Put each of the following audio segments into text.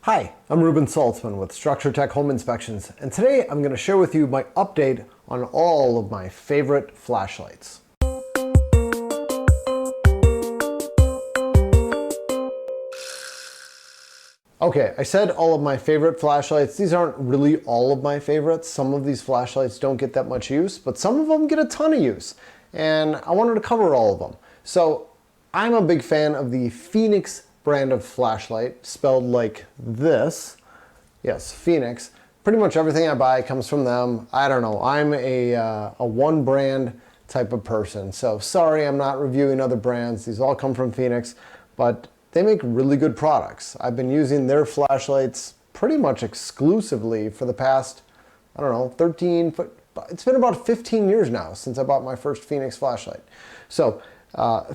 Hi, I'm Ruben Saltzman with Structure Tech Home Inspections, and today I'm going to share with you my update on all of my favorite flashlights. Okay, I said all of my favorite flashlights. These aren't really all of my favorites. Some of these flashlights don't get that much use, but some of them get a ton of use, and I wanted to cover all of them. So I'm a big fan of the Fenix brand of flashlight, spelled like this. Yes, Fenix. Pretty much everything I buy comes from them. I don't know, I'm a one brand type of person. So sorry, I'm not reviewing other brands. These all come from Fenix, but they make really good products. I've been using their flashlights pretty much exclusively for the past, I don't know, it's been about 15 years now since I bought my first Fenix flashlight. So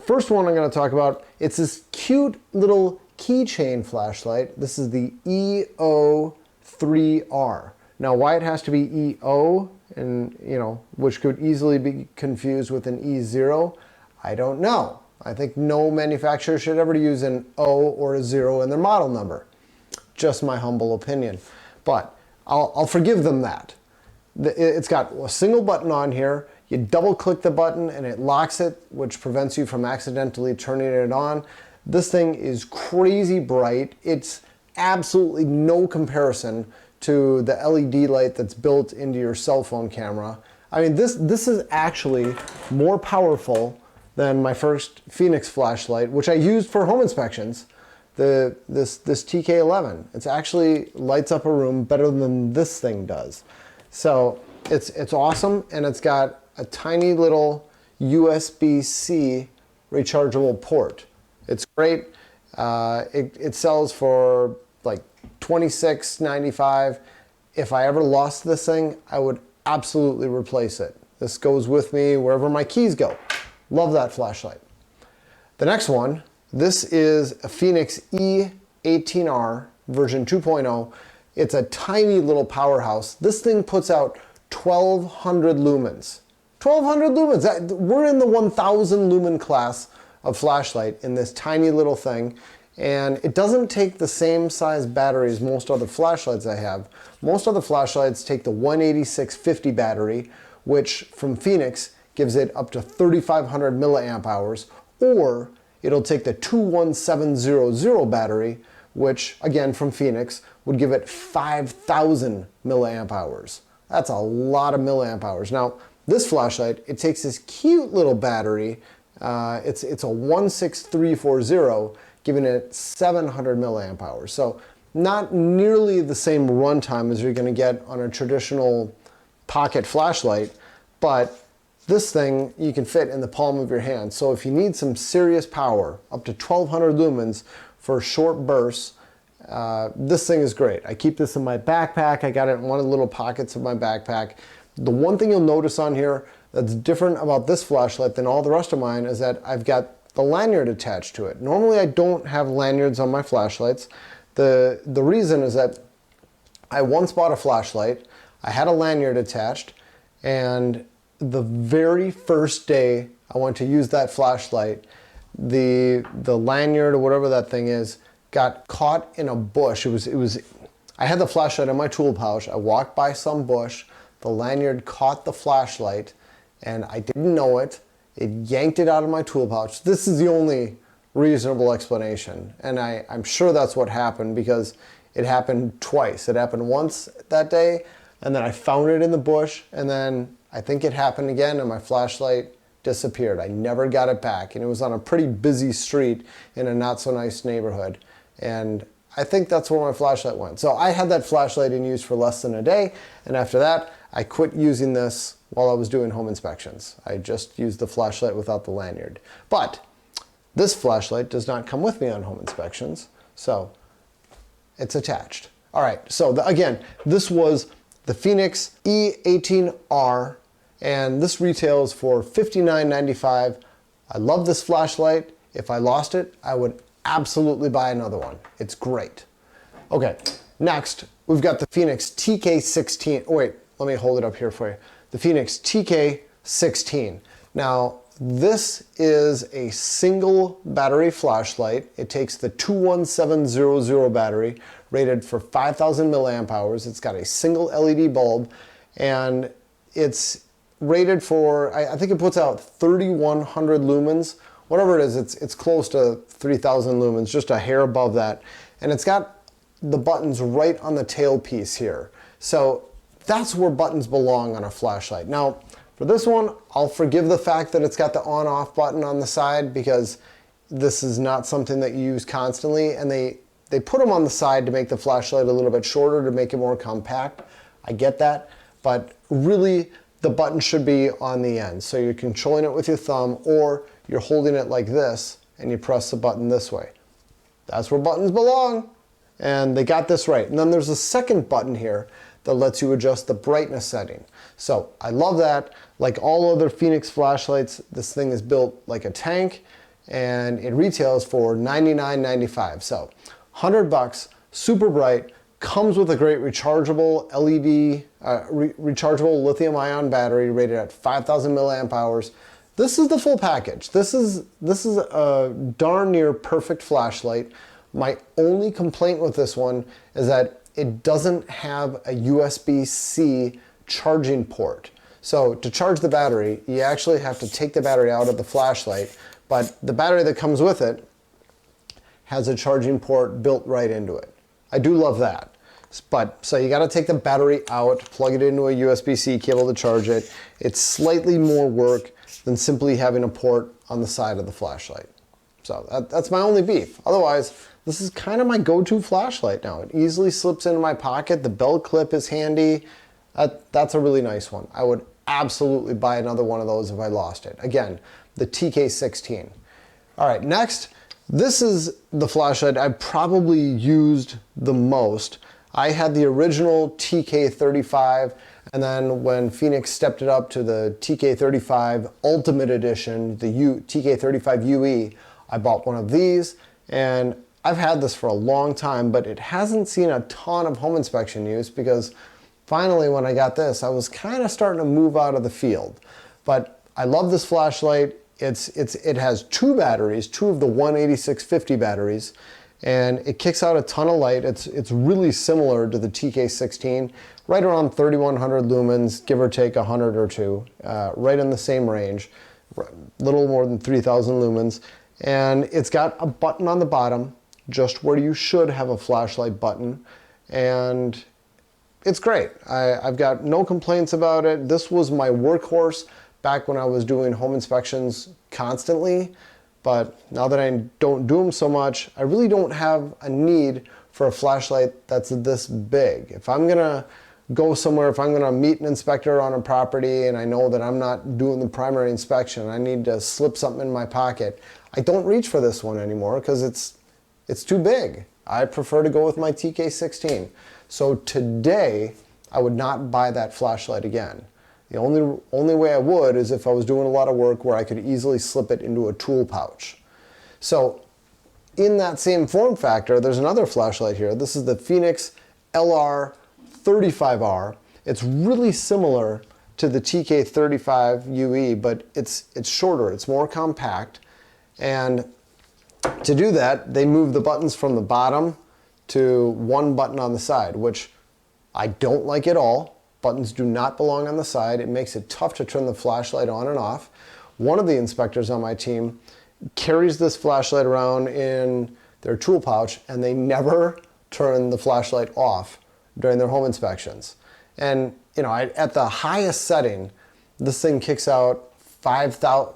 first one I'm going to talk about, it's this cute little keychain flashlight. This is the EO3R. Now why it has to be EO, and which could easily be confused with an E0, I don't know. I think no manufacturer should ever use an O or a 0 in their model number. Just my humble opinion. But I'll forgive them that. It's got a single button on here. You double click the button and it locks it, which prevents you from accidentally turning it on. This thing is crazy bright. It's absolutely no comparison to the LED light that's built into your cell phone camera. I mean, this is actually more powerful than my first Fenix flashlight, which I used for home inspections. This TK11. It's actually lights up a room better than this thing does. So it's awesome, and it's got a tiny little USB-C rechargeable port. It's great. It sells for like $26.95. If I ever lost this thing, I would absolutely replace it. This goes with me wherever my keys go. Love that flashlight. The next one, this is a Fenix E18R version 2.0. It's a tiny little powerhouse. This thing puts out 1,200 lumens. 1,200 lumens. We're in the 1,000 lumen class of flashlight in this tiny little thing. And it doesn't take the same size battery as most other flashlights I have. Most other flashlights take the 18650 battery, which from Fenix gives it up to 3,500 milliamp hours, or it'll take the 21700 battery, which again from Fenix would give it 5,000 milliamp hours. That's a lot of milliamp hours. Now this flashlight, it takes this cute little battery. It's a 16340, giving it 700 milliamp hours. So not nearly the same runtime as you're going to get on a traditional pocket flashlight, but this thing you can fit in the palm of your hand. So if you need some serious power, up to 1,200 lumens for short bursts, this thing is great. I keep this in my backpack. I got it in one of the little pockets of my backpack. The one thing you'll notice on here that's different about this flashlight than all the rest of mine is that I've got the lanyard attached to it. Normally I don't have lanyards on my flashlights. The reason is that I once bought a flashlight, I had a lanyard attached, and the very first day I went to use that flashlight, the lanyard or whatever that thing is got caught in a bush. I had the flashlight in my tool pouch. I walked by some bush, the lanyard caught the flashlight, and I didn't know it. It yanked it out of my tool pouch. This is the only reasonable explanation, and I'm sure that's what happened because it happened twice. It happened once that day, and then I found it in the bush, and then I think it happened again, and my flashlight disappeared. I never got it back, and it was on a pretty busy street in a not so nice neighborhood, and I think that's where my flashlight went. So I had that flashlight in use for less than a day, and after that I quit using this while I was doing home inspections. I just used the flashlight without the lanyard. But this flashlight does not come with me on home inspections, so it's attached. All right, so again, this was the Fenix E18R, and this retails for $59.95. I love this flashlight. If I lost it, I would absolutely buy another one. It's great. Okay, next we've got the Fenix TK16. Oh wait, let me hold it up here for you. The Fenix TK16. Now, this is a single battery flashlight. It takes the 21700 battery rated for 5,000 milliamp hours. It's got a single LED bulb, and it's rated for, I think it puts out 3,100 lumens. Whatever it is, it's close to 3,000 lumens, just a hair above that. And it's got the buttons right on the tailpiece here. So that's where buttons belong on a flashlight. Now, for this one, I'll forgive the fact that it's got the on-off button on the side because this is not something that you use constantly, and they put them on the side to make the flashlight a little bit shorter, to make it more compact. I get that, but really the button should be on the end. So you're controlling it with your thumb, or you're holding it like this and you press the button this way. That's where buttons belong. And they got this right. And then there's a second button here that lets you adjust the brightness setting. So I love that. Like all other Fenix flashlights, this thing is built like a tank, and it retails for $99.95. So 100 bucks, super bright, comes with a great rechargeable LED, rechargeable lithium ion battery rated at 5,000 milliamp hours. This is the full package. This is a darn near perfect flashlight. My only complaint with this one is that it doesn't have a USB-C charging port. So to charge the battery, you actually have to take the battery out of the flashlight, but the battery that comes with it has a charging port built right into it. I do love that. But so you got to take the battery out, plug it into a USB-C cable to charge it. It's slightly more work than simply having a port on the side of the flashlight. So that's my only beef. Otherwise, this is kind of my go-to flashlight now. It easily slips into my pocket. The belt clip is handy. That's a really nice one. I would absolutely buy another one of those if I lost it. Again, the TK16. All right, next, this is the flashlight I probably used the most. I had the original TK35, and then when Fenix stepped it up to the TK35 Ultimate Edition, the TK35 UE, I bought one of these, and I've had this for a long time, but it hasn't seen a ton of home inspection use because finally when I got this, I was kind of starting to move out of the field. But I love this flashlight. It has two batteries, two of the 18650 batteries, and it kicks out a ton of light. It's really similar to the TK16, right around 3,100 lumens, give or take 100 or two, right in the same range, little more than 3,000 lumens. And it's got a button on the bottom, just where you should have a flashlight button, and it's great. I've got no complaints about it. This was my workhorse back when I was doing home inspections constantly, but now that I don't do them so much, I really don't have a need for a flashlight that's this big. If I'm gonna go somewhere, if I'm gonna meet an inspector on a property and I know that I'm not doing the primary inspection, I need to slip something in my pocket, I don't reach for this one anymore because it's too big. I prefer to go with my TK16. So today, I would not buy that flashlight again. The only way I would is if I was doing a lot of work where I could easily slip it into a tool pouch. So in that same form factor, there's another flashlight here. This is the Fenix LR35R. It's really similar to the TK35 UE, but it's shorter, it's more compact. And to do that, they move the buttons from the bottom to one button on the side, which I don't like at all. Buttons do not belong on the side. It makes it tough to turn the flashlight on and off. One of the inspectors on my team carries this flashlight around in their tool pouch, and they never turn the flashlight off during their home inspections. And you know, at the highest setting, this thing kicks out 10,000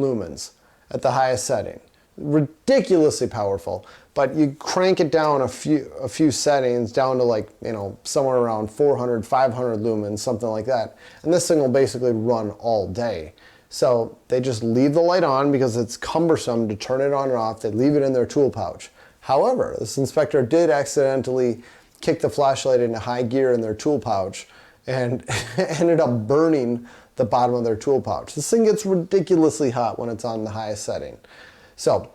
lumens at the highest setting. Ridiculously powerful, but you crank it down a few settings down to, like, you know, somewhere around 400, 500 lumens, something like that, and this thing will basically run all day. So they just leave the light on because it's cumbersome to turn it on and off. They leave it in their tool pouch. However, this inspector did accidentally kick the flashlight into high gear in their tool pouch and ended up burning the bottom of their tool pouch. This thing gets ridiculously hot when it's on the highest setting. So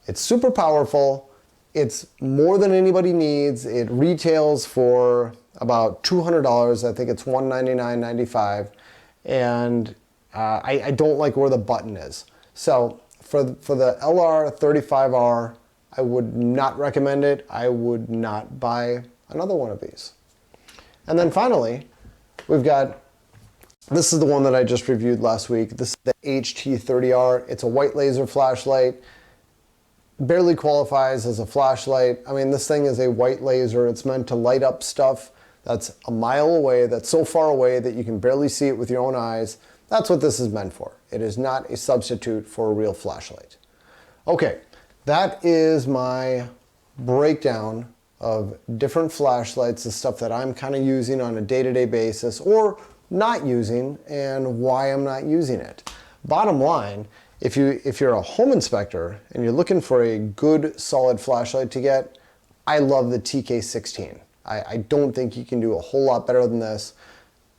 it's super powerful. It's more than anybody needs. It retails for about $200. I think it's $199.95. And I don't like where the button is. So for the LR35R I would not recommend it. I would not buy another one of these. And then finally, we've got, this is the one that I just reviewed last week. This is the HT30R. It's a white laser flashlight. Barely qualifies as a flashlight. I mean, this thing is a white laser. It's meant to light up stuff that's a mile away, that's so far away that you can barely see it with your own eyes. That's what this is meant for. It is not a substitute for a real flashlight. Okay, that is my breakdown of different flashlights, the stuff that I'm kind of using on a day-to-day basis or not using, and why I'm not using it. Bottom line, if you're a home inspector and you're looking for a good solid flashlight to get, I love the TK16. I don't think you can do a whole lot better than this.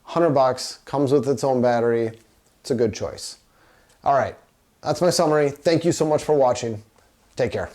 $100, comes with its own battery. It's a good choice. All right, that's my summary. Thank you so much for watching. Take care.